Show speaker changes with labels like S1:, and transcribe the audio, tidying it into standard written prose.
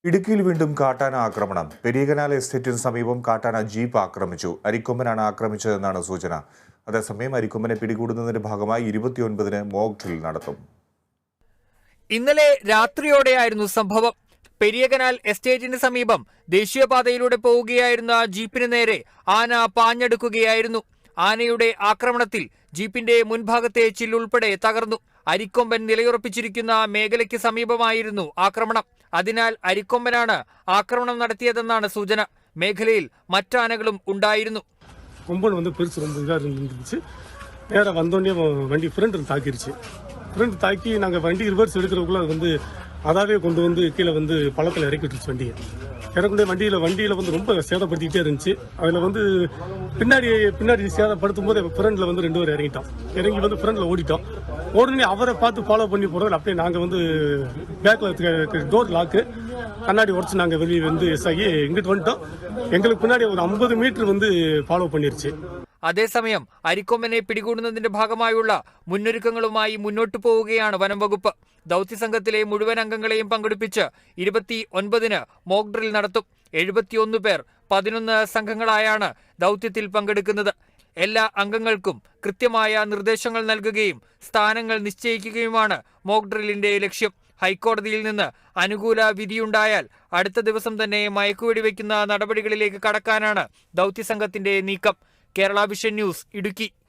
S1: ഇടുക്കിയിൽ വീണ്ടും കാട്ടാന ആക്രമണം. പെരിയകനാൽ എസ്റ്റേറ്റിന് സമീപം കാട്ടാന ജീപ്പ് ആക്രമിച്ചു. അരിക്കൊമ്പനാണ് ആക്രമിച്ചതെന്നാണ് സൂചന. അതേസമയം അരിക്കൊമ്പനെ പിടികൂടുന്നതിന്റെ ഭാഗമായി 29-ന് മോക്ക് ഡ്രിൽ നടത്തും.
S2: ഇന്നലെ രാത്രിയോടെയായിരുന്നു സംഭവം. പെരിയകനാൽ എസ്റ്റേറ്റിന് സമീപം ദേശീയപാതയിലൂടെ പോവുകയായിരുന്ന ജീപ്പിന് നേരെ ആന പാഞ്ഞെടുക്കുകയായിരുന്നു. ആനയുടെ ആക്രമണത്തിൽ ജീപ്പിന്റെ മുൻഭാഗത്തെ ചില്ലുൾപ്പെടെ തകർന്നു. അരിക്കൊമ്പൻ നിലയുറപ്പിച്ചിരിക്കുന്ന മേഖലയ്ക്ക് സമീപമായിരുന്നു ആക്രമണം. അതിനാൽ അരിക്കൊമ്പനാണ് ആക്രമണം നടത്തിയതെന്നാണ് സൂചന. മേഖലയിൽ മറ്റാനകളും ഉണ്ടായിരുന്നു.
S3: கொம்பன் பெருசு ரொம்ப இதாக இருந்துச்சு. நேராக வந்தோடனே வண்டி ஃப்ரெண்ட் தாக்கிருச்சு. ஃப்ரெண்ட் தாக்கி நாங்கள் வண்டி ரிவர்ஸ் எடுக்கிறதுக்குள்ள அது அதாவே கொண்டு கீழே பள்ளத்தில் இறக்கி விட்டுருச்சு வண்டியை. இறக்குடைய வண்டியில் ரொம்ப சேதப்படுத்திக்கிட்டே இருந்துச்சு. அதில் பின்னாடி சேதப்படுத்தும் போது ஃப்ரெண்டில் 2 பேர் இறங்கிட்டோம். இறங்கி ஃப்ரெண்டில் ஓடிட்டோம். உடனே அவரை பார்த்து ஃபாலோ பண்ணி போகிறோம். அப்படியே நாங்கள் பேக்கில் டோர் லாக்கு கண்ணாடி உடச்சு நாங்கள் வெளியே எஸ் ஆகி இங்கிட்டு வந்துட்டோம். எங்களுக்கு பின்னாடி ஒரு 50 மீட்டர் ஃபாலோ பண்ணிருச்சு.
S2: അതേസമയം അരിക്കൊമ്പനെ പിടികൂടുന്നതിന്റെ ഭാഗമായുള്ള മുന്നൊരുക്കങ്ങളുമായി മുന്നോട്ടു പോവുകയാണ് വനം വകുപ്പ്. ദൗത്യസംഘത്തിലെ മുഴുവൻ അംഗങ്ങളെയും പങ്കെടുപ്പിച്ച് 29-ന് മോക്ക് ഡ്രിൽ നടത്തും. 71 പേർ 11 സംഘങ്ങളായാണ് ദൗത്യത്തിൽ പങ്കെടുക്കുന്നത്. എല്ലാ അംഗങ്ങൾക്കും കൃത്യമായ നിർദ്ദേശങ്ങൾ നൽകുകയും സ്ഥാനങ്ങൾ നിശ്ചയിക്കുകയുമാണ് മോക്ക് ഡ്രില്ലിന്റെ ലക്ഷ്യം. ഹൈക്കോടതിയിൽ നിന്ന് അനുകൂല വിധിയുണ്ടായാൽ അടുത്ത ദിവസം തന്നെ മയക്കുവെടിവെക്കുന്ന നടപടികളിലേക്ക് കടക്കാനാണ് ദൗത്യസംഘത്തിന്റെ നീക്കം. Kerala vision news, Idukki.